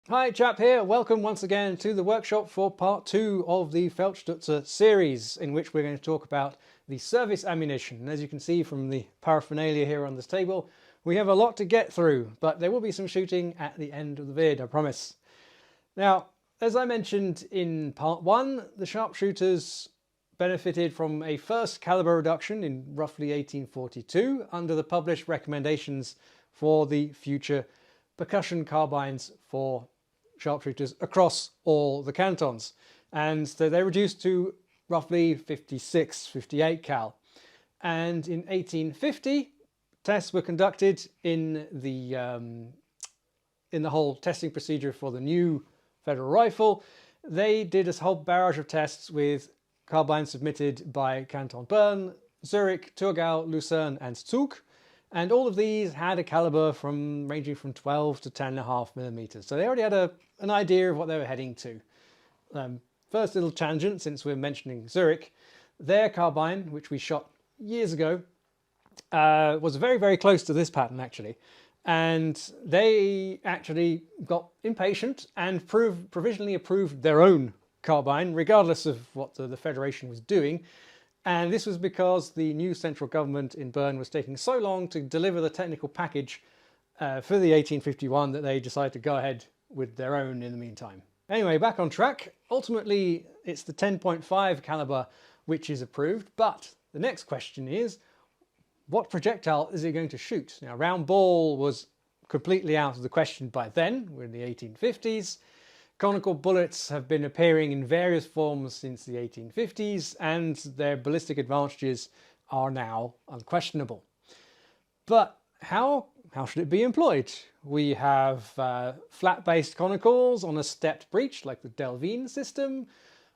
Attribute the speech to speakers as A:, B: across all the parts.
A: Hi, chap here. Welcome once again to the workshop for part 2 of the Feldstutzer series, in which we're going to talk about the service ammunition. And as you can see from the paraphernalia here on this table, we have a lot to get through, but there will be some shooting at the end of the vid, I promise. Now, as I mentioned in part 1, the sharpshooters benefited from a first caliber reduction in roughly 1842 under the published recommendations for the future percussion carbines for sharpshooters across all the cantons, and so they reduced to roughly 56, 58 cal. And in 1850, tests were conducted in the whole testing procedure for the new federal rifle. They did a whole barrage of tests with carbines submitted by Canton Bern, Zurich, Thurgau, Lucerne, and Zug. And all of these had a caliber ranging from 12 to 10.5 millimeters. So they already had an idea of what they were heading to. First little tangent, since we're mentioning Zurich, their carbine, which we shot years ago, was very, very close to this pattern actually. And they actually got impatient and provisionally approved their own carbine, regardless of what the Federation was doing. And this was because the new central government in Bern was taking so long to deliver the technical package for the 1851 that they decided to go ahead with their own in the meantime. Anyway, back on track. Ultimately, it's the 10.5 caliber which is approved, but the next question is, what projectile is it going to shoot? Now, round ball was completely out of the question by then. We're in the 1850s. Conical bullets have been appearing in various forms since the 1850s, and their ballistic advantages are now unquestionable. But how should it be employed? We have flat-based conicals on a stepped breech, like the Delvine system.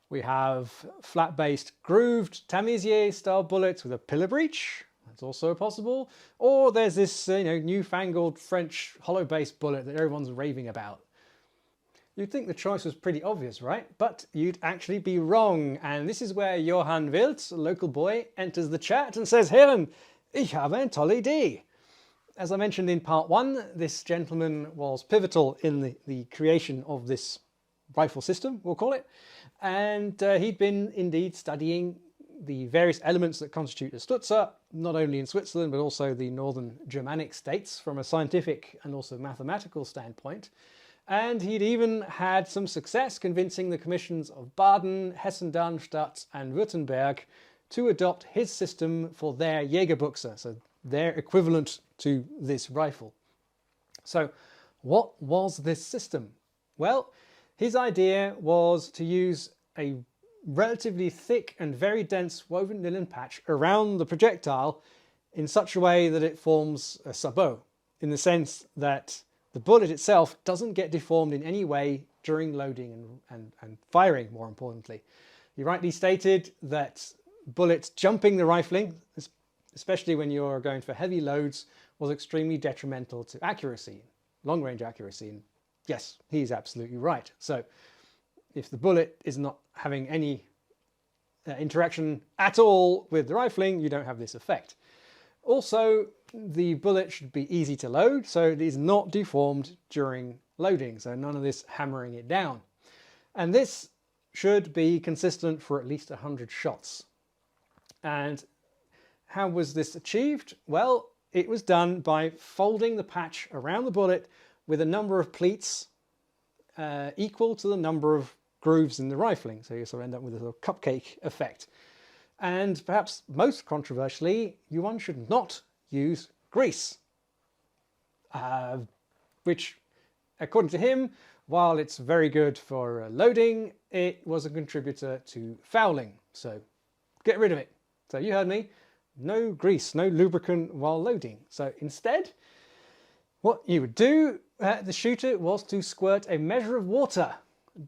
A: We have flat-based grooved Tamisier-style bullets with a pillar breech. That's also possible. Or there's this newfangled French hollow-based bullet that everyone's raving about. You'd think the choice was pretty obvious, right? But you'd actually be wrong. And this is where Johann Wild, a local boy, enters the chat and says, "Herren, ich habe eine tolle Idee." As I mentioned in part 1, this gentleman was pivotal in the creation of this rifle system, we'll call it. And he'd been indeed studying the various elements that constitute a Stutzer, not only in Switzerland, but also the northern Germanic states from a scientific and also mathematical standpoint. And he'd even had some success convincing the commissions of Baden, Hessen-Darmstadt and Württemberg to adopt his system for their Jägerbuchse, so their equivalent to this rifle. So what was this system? Well, his idea was to use a relatively thick and very dense woven nylon patch around the projectile in such a way that it forms a sabot, in the sense that the bullet itself doesn't get deformed in any way during loading and firing, more importantly. You rightly stated that bullets jumping the rifling, especially when you're going for heavy loads, was extremely detrimental to accuracy, long-range accuracy. And yes, he's absolutely right. So if the bullet is not having any interaction at all with the rifling, you don't have this effect. Also, the bullet should be easy to load, so it is not deformed during loading, so none of this hammering it down. And this should be consistent for at least 100 shots. And how was this achieved? Well, it was done by folding the patch around the bullet with a number of pleats equal to the number of grooves in the rifling, so you sort of end up with a sort of cupcake effect. And perhaps most controversially, one should not use grease, which, according to him, while it's very good for loading, it was a contributor to fouling. So get rid of it. So you heard me, no grease, no lubricant while loading. So instead, what you would do at the shooter was to squirt a measure of water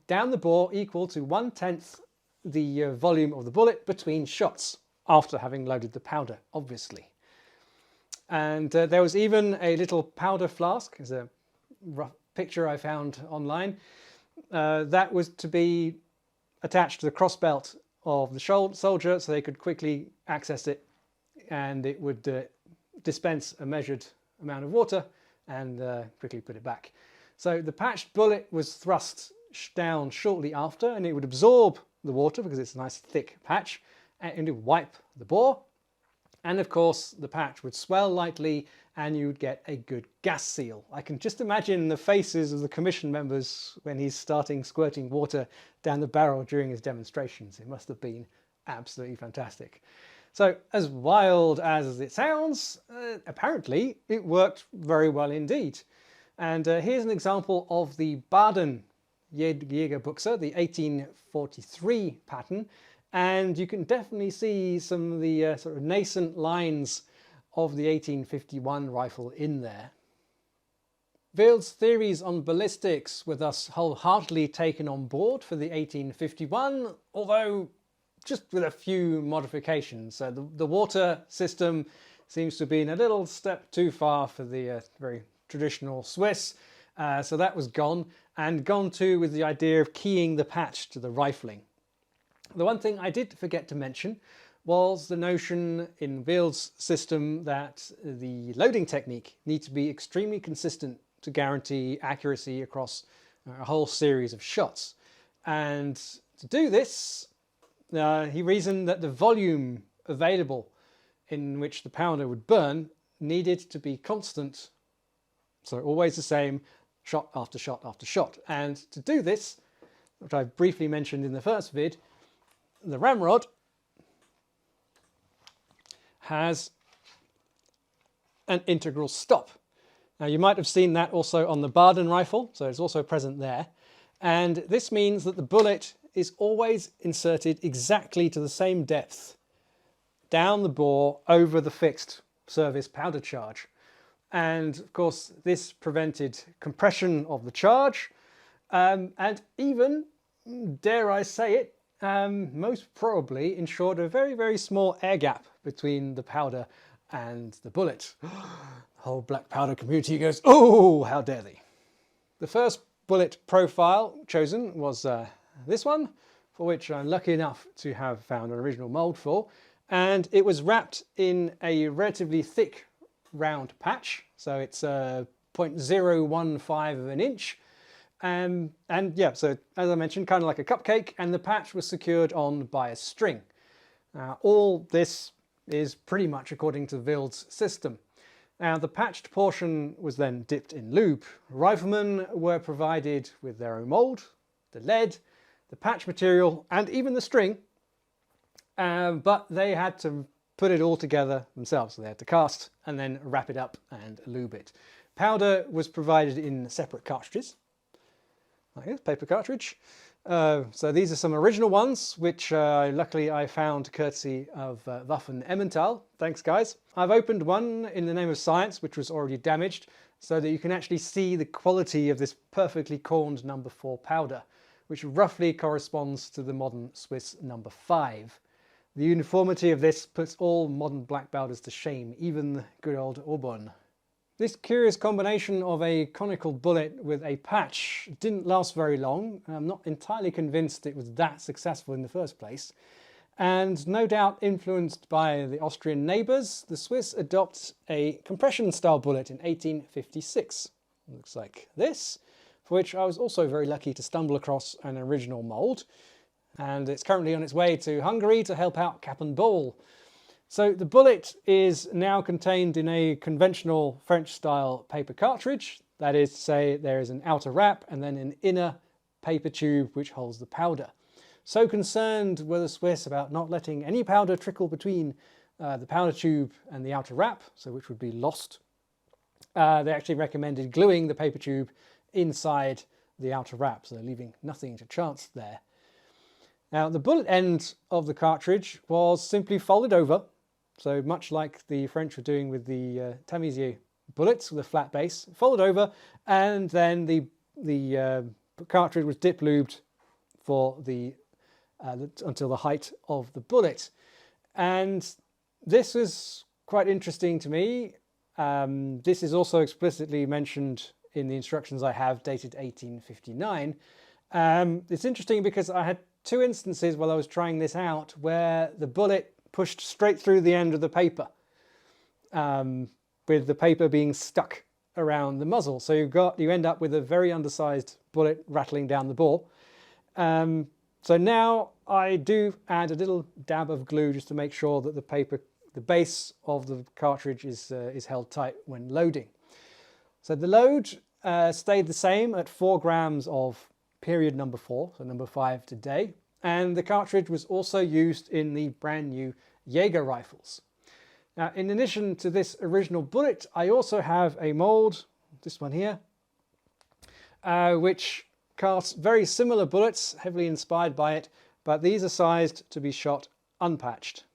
A: down the bore equal to 1/10 the volume of the bullet between shots, after having loaded the powder, obviously. And there was even a little powder flask, as a rough picture I found online, that was to be attached to the crossbelt of the soldier so they could quickly access it, and it would dispense a measured amount of water and quickly put it back. So the patched bullet was thrust down shortly after, and it would absorb the water because it's a nice thick patch, and it would wipe the bore. And of course, the patch would swell lightly and you would get a good gas seal. I can just imagine the faces of the commission members when he's starting squirting water down the barrel during his demonstrations. It must have been absolutely fantastic. So as wild as it sounds, apparently it worked very well indeed. And here's an example of the Baden Jägerbuchse, the 1843 pattern. And you can definitely see some of the sort of nascent lines of the 1851 rifle in there. Wild's theories on ballistics were thus wholeheartedly taken on board for the 1851, although just with a few modifications. So the water system seems to have been a little step too far for the very traditional Swiss, so that was gone, and gone too with the idea of keying the patch to the rifling. The one thing I did forget to mention was the notion in Wild's system that the loading technique needs to be extremely consistent to guarantee accuracy across a whole series of shots. And to do this, he reasoned that the volume available in which the powder would burn needed to be constant, so always the same, shot after shot after shot. And to do this, which I briefly mentioned in the first vid, the ramrod has an integral stop. Now you might have seen that also on the Baden rifle, so it's also present there. And this means that the bullet is always inserted exactly to the same depth down the bore over the fixed service powder charge. And of course this prevented compression of the charge, and even, dare I say it, most probably ensured a very, very small air gap between the powder and the bullet. The whole black powder community goes, "Oh, how dare they!" The first bullet profile chosen was this one, for which I'm lucky enough to have found an original mould for, and it was wrapped in a relatively thick round patch, so it's 0.015 of an inch. And yeah, so as I mentioned, kind of like a cupcake, and the patch was secured on by a string. All this is pretty much according to Wild's system. Now the patched portion was then dipped in lube. Riflemen were provided with their own mould, the lead, the patch material, and even the string, but they had to put it all together themselves. So they had to cast and then wrap it up and lube it. Powder was provided in separate cartridges, like this, paper cartridge. So these are some original ones, which luckily I found courtesy of Waffen Emmental. Thanks guys. I've opened one in the name of science, which was already damaged, so that you can actually see the quality of this perfectly corned number 4 powder, which roughly corresponds to the modern Swiss number 5. The uniformity of this puts all modern black powders to shame, even the good old Aubonne. This curious combination of a conical bullet with a patch didn't last very long. I'm not entirely convinced it was that successful in the first place. And no doubt influenced by the Austrian neighbours, the Swiss adopt a compression style bullet in 1856. Looks like this, for which I was also very lucky to stumble across an original mould. And it's currently on its way to Hungary to help out Cap and Ball. So the bullet is now contained in a conventional French style paper cartridge. That is to say, there is an outer wrap and then an inner paper tube which holds the powder. So concerned were the Swiss about not letting any powder trickle between the powder tube and the outer wrap, so which would be lost. They actually recommended gluing the paper tube inside the outer wrap, so leaving nothing to chance there. Now the bullet end of the cartridge was simply folded over, so much like the French were doing with the Tamisier bullets with a flat base, folded over, and then the cartridge was dip lubed for until the height of the bullet. And this was quite interesting to me. This is also explicitly mentioned in the instructions I have, dated 1859. It's interesting because I had 2 instances while I was trying this out where the bullet pushed straight through the end of the paper, with the paper being stuck around the muzzle. So you end up with a very undersized bullet rattling down the bore. So now I do add a little dab of glue just to make sure that the base of the cartridge is held tight when loading. So the load stayed the same at 4 grams of period number 4, so number 5 today. And the cartridge was also used in the brand new Jaeger rifles. Now, in addition to this original bullet, I also have a mold, this one here, which casts very similar bullets, heavily inspired by it, but these are sized to be shot unpatched.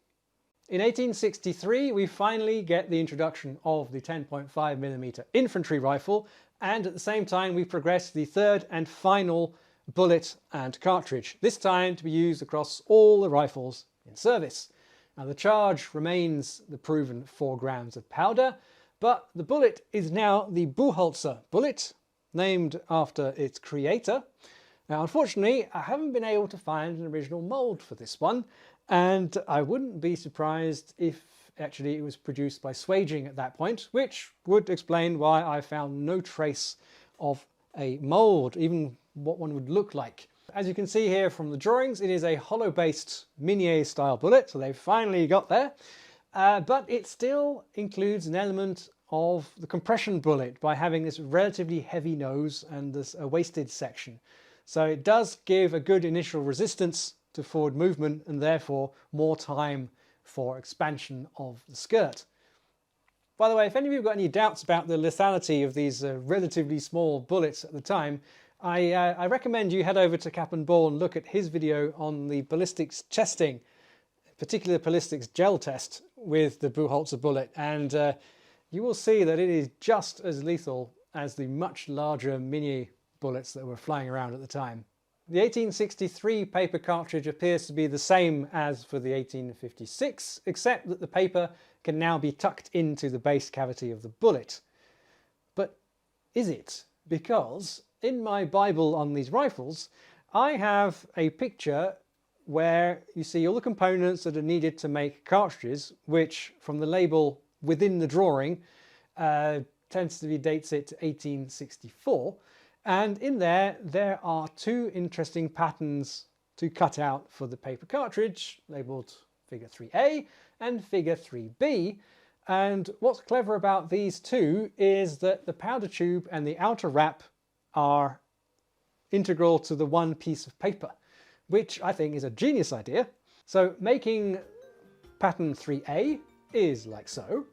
A: In 1863, we finally get the introduction of the 10.5mm infantry rifle, and at the same time we progress the third and final bullet and cartridge, this time to be used across all the rifles in service. Now the charge remains the proven 4 grams of powder, but the bullet is now the Buchholzer bullet, named after its creator. Now unfortunately I haven't been able to find an original mold for this one, and I wouldn't be surprised if actually it was produced by Swaging at that point, which would explain why I found no trace of a mold, even what one would look like. As you can see here from the drawings, it is a hollow-based Minier style bullet, so they've finally got there, but it still includes an element of the compression bullet by having this relatively heavy nose and this wasted section. So it does give a good initial resistance to forward movement and therefore more time for expansion of the skirt. By the way, if any of you have got any doubts about the lethality of these relatively small bullets at the time, I recommend you head over to Cap and Ball and look at his video on the ballistics testing, particularly the ballistics gel test with the Buchholzer bullet, and you will see that it is just as lethal as the much larger mini bullets that were flying around at the time. The 1863 paper cartridge appears to be the same as for the 1856, except that the paper can now be tucked into the base cavity of the bullet. But is it? Because in my Bible on these rifles, I have a picture where you see all the components that are needed to make cartridges, which from the label within the drawing dates it to 1864. And in there are 2 interesting patterns to cut out for the paper cartridge, labelled figure 3A and figure 3B. And what's clever about these 2 is that the powder tube and the outer wrap are integral to the one piece of paper, which I think is a genius idea. So making pattern 3A is like so.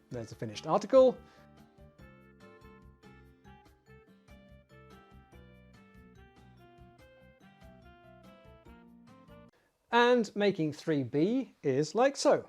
A: There's the finished article. And making 3B is like so.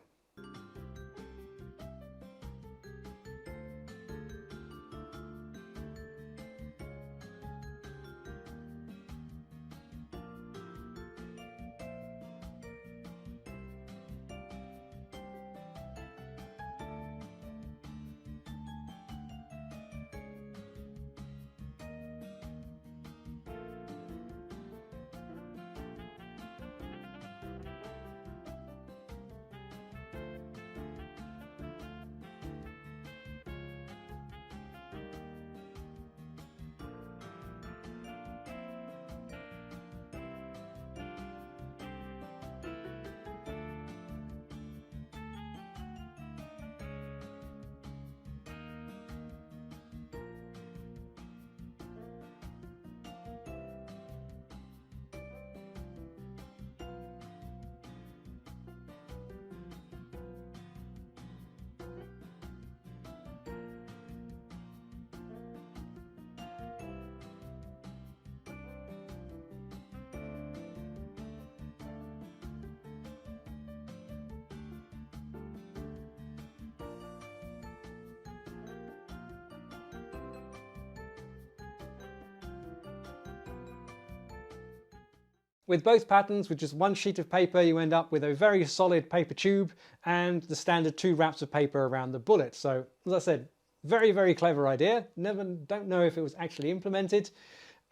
A: With both patterns, with just one sheet of paper, you end up with a very solid paper tube and the standard 2 wraps of paper around the bullet. So, as I said, very, very clever idea. Don't know if it was actually implemented,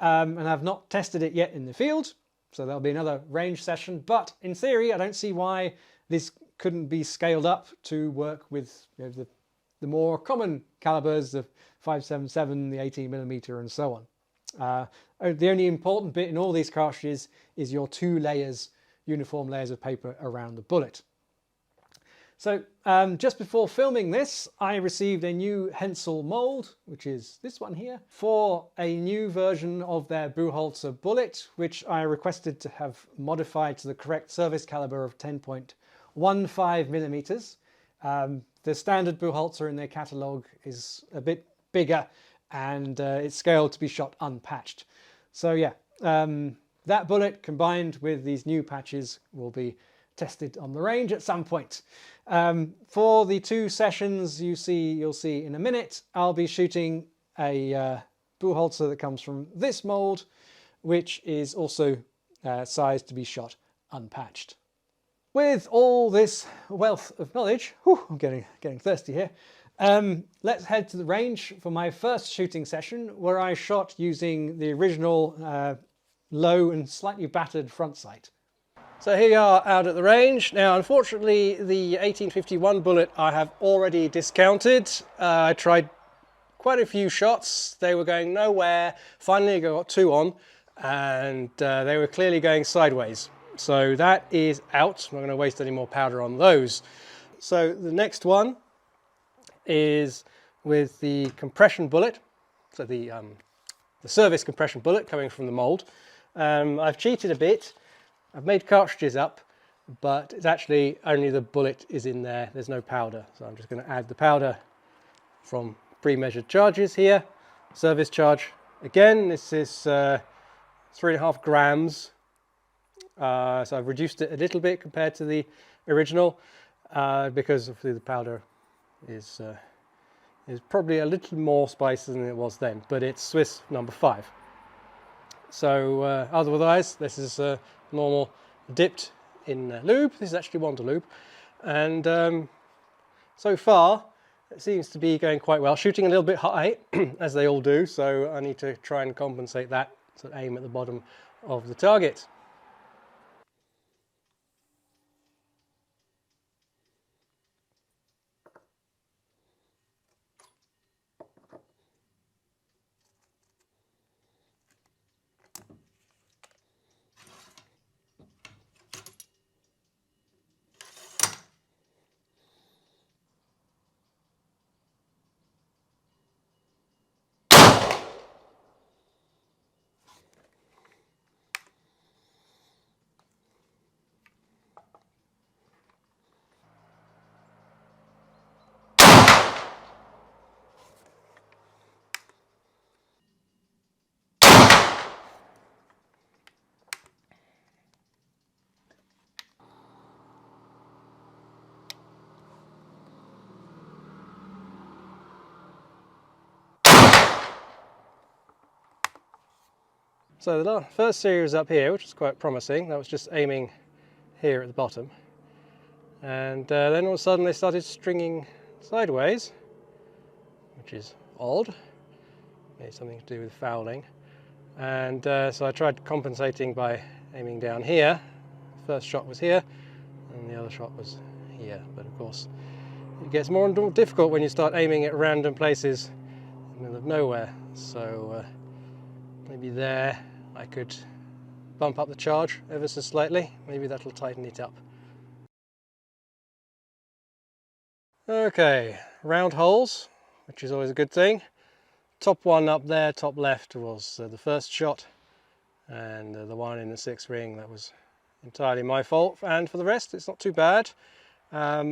A: and I've not tested it yet in the field. So there'll be another range session. But in theory, I don't see why this couldn't be scaled up to work with, you know, the more common calibers, the 5.77, the 18mm, and so on. The only important bit in all these cartridges is your 2 layers, uniform layers of paper around the bullet. So just before filming this, I received a new Hensel mold, which is this one here, for a new version of their Buchholzer bullet, which I requested to have modified to the correct service caliber of 10.15mm. The standard Buchholzer in their catalogue is a bit bigger, and it's scaled to be shot unpatched. So yeah, that bullet combined with these new patches will be tested on the range at some point. For the 2 sessions you'll see in a minute, I'll be shooting a Buchholzer that comes from this mold, which is also sized to be shot unpatched. With all this wealth of knowledge, I'm getting thirsty here. Let's head to the range for my first shooting session, where I shot using the original low and slightly battered front sight. So here you are out at the range. Now, unfortunately, the 1851 bullet I have already discounted. I tried quite a few shots. They were going nowhere. Finally, I got 2 on, and they were clearly going sideways. So that is out. I'm not going to waste any more powder on those. So the next one is with the compression bullet. So the service compression bullet coming from the mold. I've cheated a bit. I've made cartridges up, but it's actually only the bullet is in there. There's no powder. So I'm just going to add the powder from pre-measured charges here. Service charge. Again, this is 3.5 grams. So I've reduced it a little bit compared to the original, because obviously the powder is probably a little more spicy than it was then, but it's Swiss number 5. So otherwise, this is normal dipped in lube. This is actually Wonder Lube, and so far it seems to be going quite well. Shooting a little bit high, as they all do, so I need to try and compensate that, so aim at the bottom of the target. So the first series up here, which was quite promising, that was just aiming here at the bottom, and then all of a sudden they started stringing sideways, which is odd. Maybe something to do with fouling, and so I tried compensating by aiming down here. The first shot was here and the other shot was here, but of course it gets more and more difficult when you start aiming at random places in the middle of nowhere. So maybe there I could bump up the charge ever so slightly. Maybe that'll tighten it up. Okay, round holes, which is always a good thing. Top one up there, top left, was the first shot, and the one in the 6th ring, that was entirely my fault. And for the rest, it's not too bad. At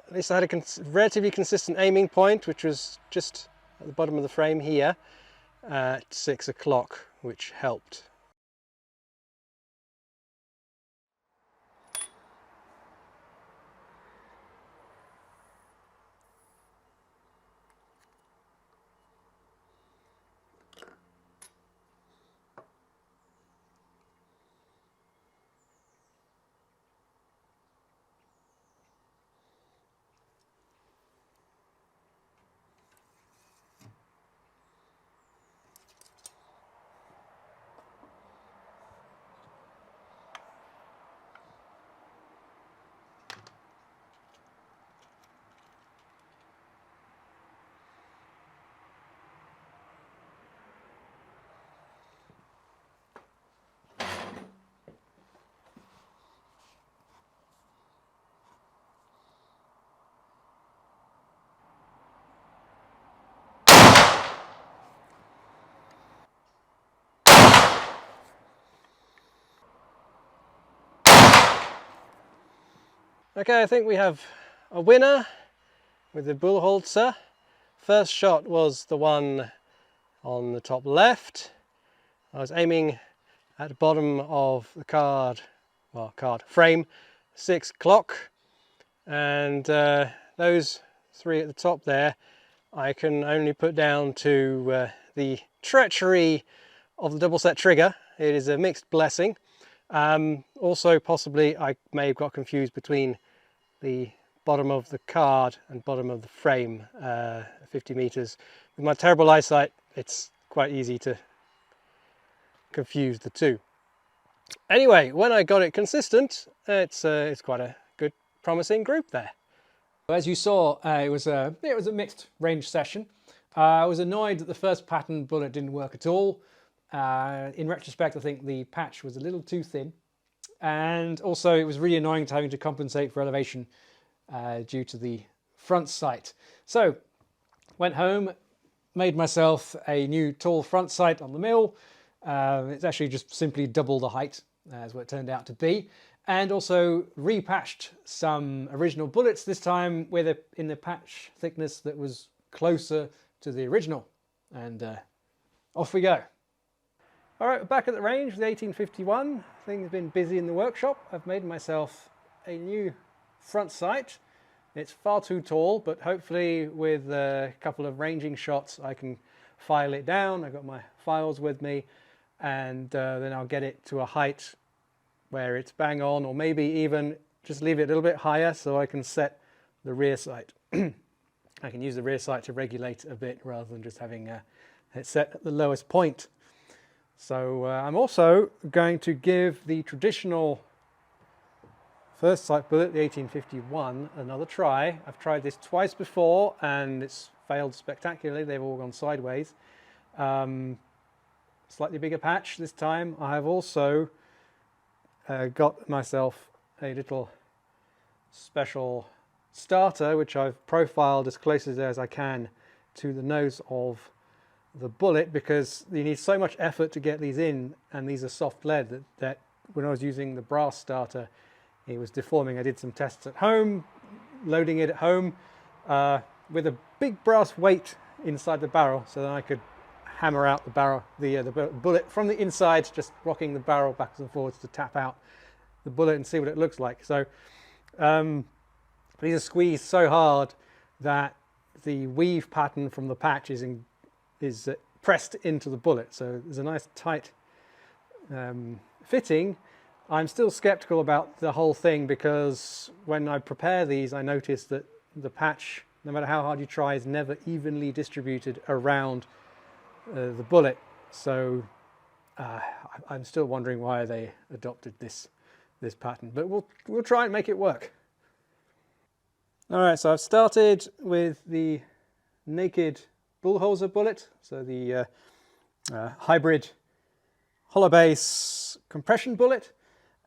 A: least I had a relatively consistent aiming point, which was just at the bottom of the frame here at 6 o'clock, which helped. Okay, I think we have a winner with the Bullholzer. First shot was the one on the top left. I was aiming at the bottom of the card frame, 6 o'clock, and those three at the top there I can only put down to the treachery of the double set trigger. It is a mixed blessing. Also possibly I may have got confused between the bottom of the card and bottom of the frame, 50 meters. With my terrible eyesight, it's quite easy to confuse the two. Anyway, when I got it consistent, it's quite a good, promising group there. As you saw, it was a mixed range session. I was annoyed that the first pattern bullet didn't work at all. In retrospect, I think the patch was a little too thin, and also it was really annoying having to compensate for elevation due to the front sight. So, went home, made myself a new tall front sight on the mill. It's actually just simply double the height, as what it turned out to be, and also repatched some original bullets, this time in the patch thickness that was closer to the original, and off we go. All right, we're back at the range with 1851. Things have been busy in the workshop. I've made myself a new front sight. It's far too tall, but hopefully with a couple of ranging shots I can file it down. I've got my files with me, and then I'll get it to a height where it's bang on, or maybe even just leave it a little bit higher so I can set the rear sight. I can use the rear sight to regulate a bit rather than just having it set at the lowest point. So I'm also going to give the traditional first sight bullet, the 1851, another try. I've tried this twice before and it's failed spectacularly. They've all gone sideways. Slightly bigger patch this time. I have also got myself a little special starter which I've profiled as close as I can to the nose of the bullet, because you need so much effort to get these in, and these are soft lead that when I was using the brass starter it was deforming. I did some tests at home, loading it at home with a big brass weight inside the barrel, so that I could hammer out the barrel, the bullet from the inside, just rocking the barrel backwards and forwards to tap out the bullet and see what it looks like. So these are squeezed so hard that the weave pattern from the patch is pressed into the bullet, so there's a nice tight fitting. I'm still skeptical about the whole thing, because when I prepare these I notice that the patch, no matter how hard you try, is never evenly distributed around the bullet. So I'm still wondering why they adopted this pattern, but we'll try and make it work. All right, so I've started with the naked Bullholzer bullet, so the hybrid hollow base compression bullet.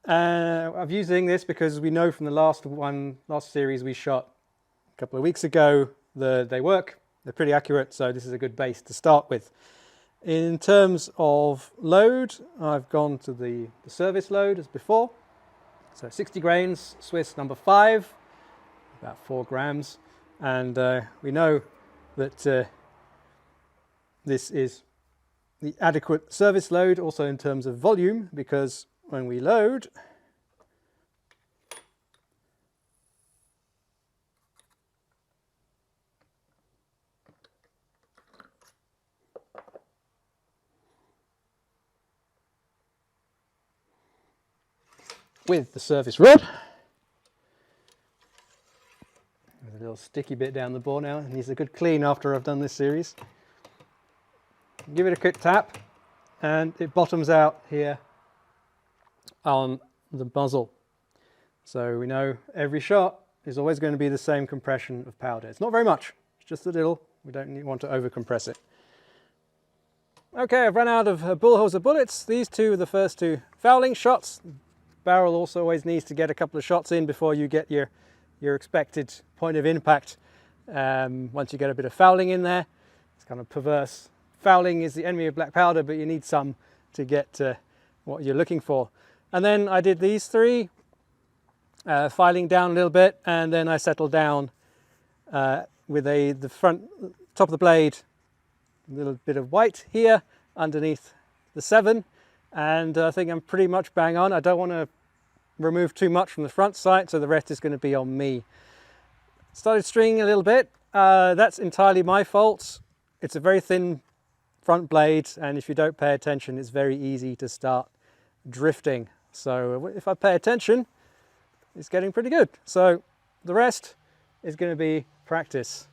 A: I'm using this because we know from the last series we shot a couple of weeks ago that they work. They're pretty accurate, so this is a good base to start with. In terms of load, I've gone to the service load as before. So 60 grains, Swiss number 5, about 4 grams. And we know that this is the adequate service load also in terms of volume, because when we load, with the service rod, there's a little sticky bit down the bore now, it needs a good clean after I've done this series. Give it a quick tap and it bottoms out here on the muzzle. So we know every shot is always going to be the same compression of powder. It's not very much, it's just a little. We don't want to over compress it. Okay, I've run out of Bullholzer bullets. These two are the first two fouling shots. Barrel also always needs to get a couple of shots in before you get your expected point of impact. Once you get a bit of fouling in there, it's kind of perverse. Fouling is the enemy of black powder, but you need some to get what you're looking for. And then I did these three. filing down a little bit, and then I settle down with the front top of the blade, a little bit of white here underneath the 7, and I think I'm pretty much bang on. I don't want to remove too much from the front sight, so the rest is going to be on me. Started stringing a little bit. That's entirely my fault. It's a very thin front blade, and if you don't pay attention, it's very easy to start drifting. So if I pay attention, it's getting pretty good. So the rest is going to be practice.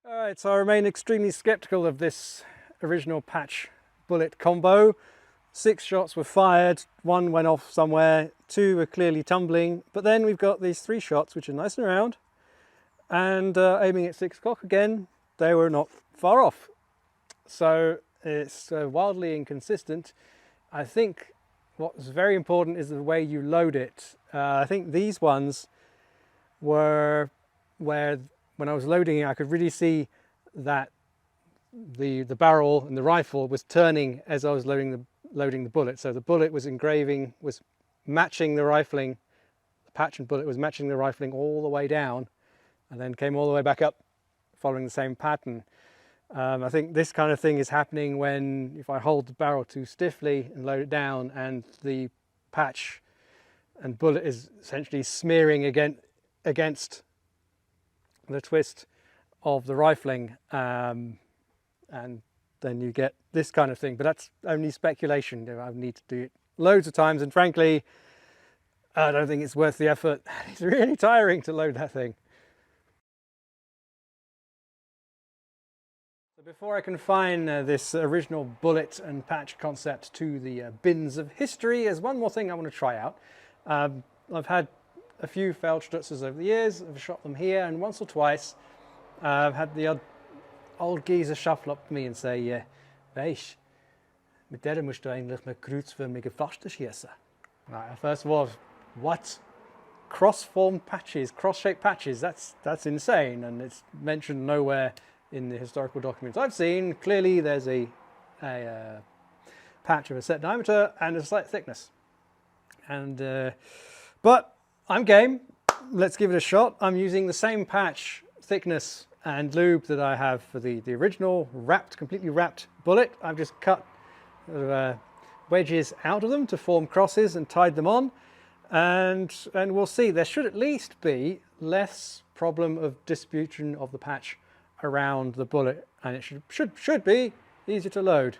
A: Alright, so I remain extremely skeptical of this original patch bullet combo. 6 shots were fired, 1 went off somewhere, 2 were clearly tumbling, but then we've got these 3 shots which are nice and round, and aiming at 6 o'clock again, they were not far off. So it's wildly inconsistent. I think what's very important is the way you load it. I think these ones were where when I was loading it, I could really see that the barrel and the rifle was turning as I was loading the bullet. So the bullet was matching the rifling, the patch and bullet was matching the rifling all the way down, and then came all the way back up, following the same pattern. I think this kind of thing is happening when, if I hold the barrel too stiffly and load it down, and the patch and bullet is essentially smearing against the twist of the rifling, and then you get this kind of thing. But that's only speculation. I need to do it loads of times, and frankly, I don't think it's worth the effort. It's really tiring to load that thing. So before I confine this original bullet and patch concept to the bins of history, there's one more thing I want to try out. I've had a few Feldstutzers over the years. I've shot them here, and once or twice I've had the old geezer shuffle up to me and say, "Weisst, mit der musst du eigentlich mal kreuzförmige Pflaster schießen." First of all, what? Cross-formed patches, cross-shaped patches, that's insane, and it's mentioned nowhere in the historical documents I've seen. Clearly there's a patch of a set diameter and a slight thickness. And but I'm game. Let's give it a shot. I'm using the same patch, thickness and lube that I have for the original completely wrapped bullet. I've just cut wedges out of them to form crosses and tied them on. and we'll see. There should at least be less problem of distribution of the patch around the bullet, and it should be easier to load.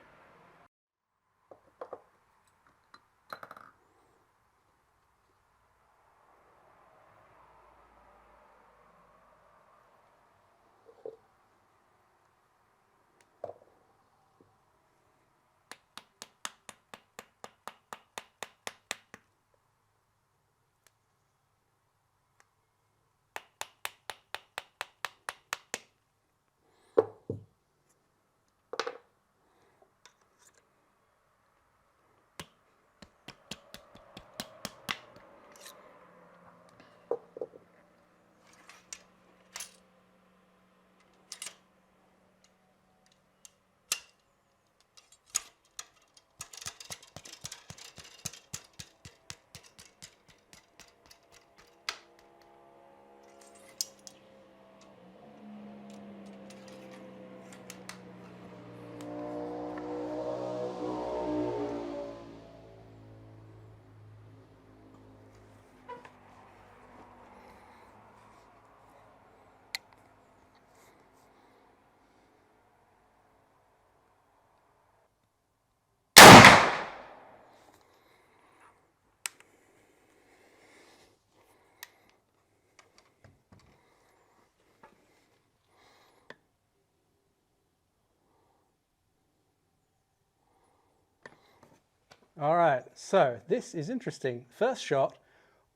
A: All right, so this is interesting. First shot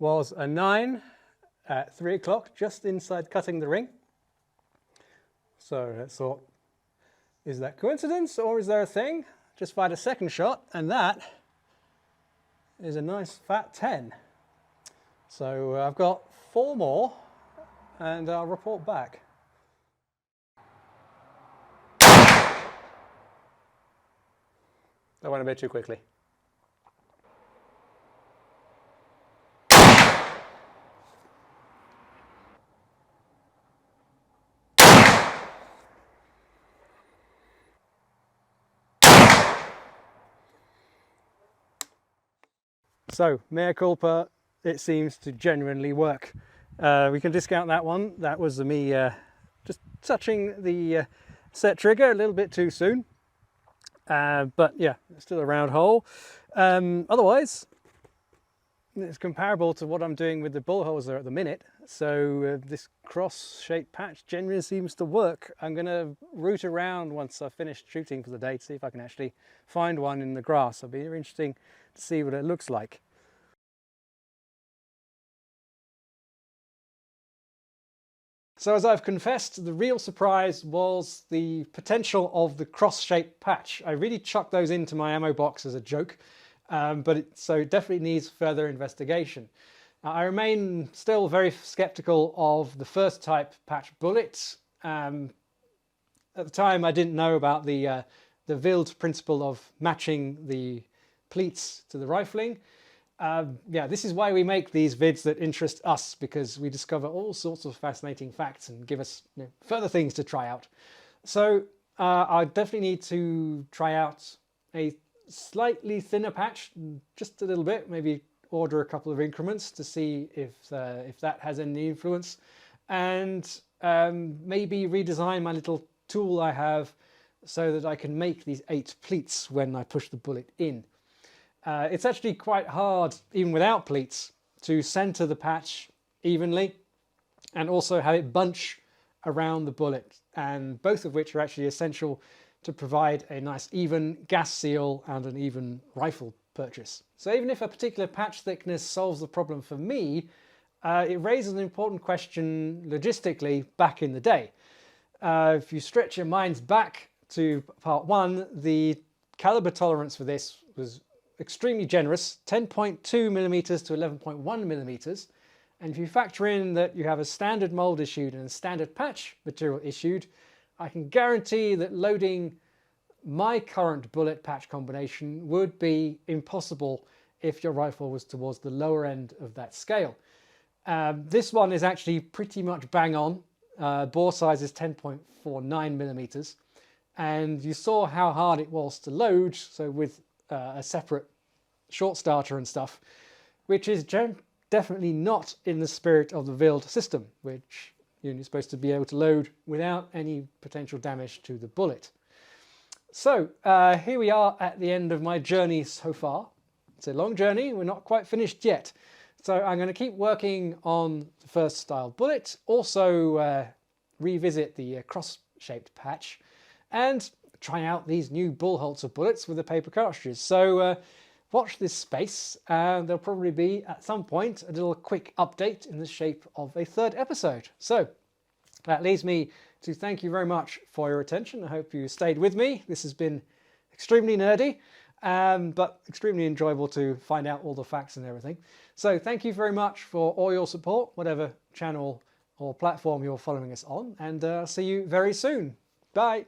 A: was a 9 at 3 o'clock, just inside cutting the ring. So let's thought, is that coincidence or is there a thing? Just fired a second shot, and that is a nice fat 10. So I've got 4 more, and I'll report back. That went a bit too quickly. So, mea culpa, it seems to genuinely work. We can discount that one. That was me just touching the set trigger a little bit too soon. But yeah, it's still a round hole. Otherwise, it's comparable to what I'm doing with the bull holes there at the minute. So this cross-shaped patch generally seems to work. I'm going to root around once I've finished shooting for the day to see if I can actually find one in the grass. It'll be interesting to see what it looks like. So as I've confessed, the real surprise was the potential of the cross-shaped patch. I really chucked those into my ammo box as a joke, but it definitely needs further investigation. I remain still very skeptical of the first type patch bullet. At the time I didn't know about the Wild principle of matching the pleats to the rifling. Yeah, this is why we make these vids that interest us, because we discover all sorts of fascinating facts and give us further things to try out. So I definitely need to try out a slightly thinner patch, just a little bit, maybe order a couple of increments to see if that has any influence, and maybe redesign my little tool I have so that I can make these 8 pleats when I push the bullet in. It's actually quite hard, even without pleats, to center the patch evenly and also have it bunch around the bullet, and both of which are actually essential to provide a nice even gas seal and an even rifle purchase. So even if a particular patch thickness solves the problem for me, it raises an important question logistically back in the day. If you stretch your minds back to part 1, the caliber tolerance for this was extremely generous, 10.2 millimeters to 11.1 millimeters. And if you factor in that you have a standard mold issued and a standard patch material issued, I can guarantee that loading my current bullet patch combination would be impossible if your rifle was towards the lower end of that scale. This one is actually pretty much bang on. Bore size is 10.49 millimeters. And you saw how hard it was to load, so with a separate short starter and stuff, which is definitely not in the spirit of the build system, which you're supposed to be able to load without any potential damage to the bullet. So here we are at the end of my journey so far. It's a long journey, we're not quite finished yet. So I'm going to keep working on the first style bullet, also revisit the cross-shaped patch, and try out these new Bullholzer bullets with the paper cartridges. So watch this space, and there'll probably be at some point a little quick update in the shape of a third episode. So that leaves me to thank you very much for your attention. I hope you stayed with me. This has been extremely nerdy, but extremely enjoyable to find out all the facts and everything. So thank you very much for all your support, whatever channel or platform you're following us on, and see you very soon. Bye.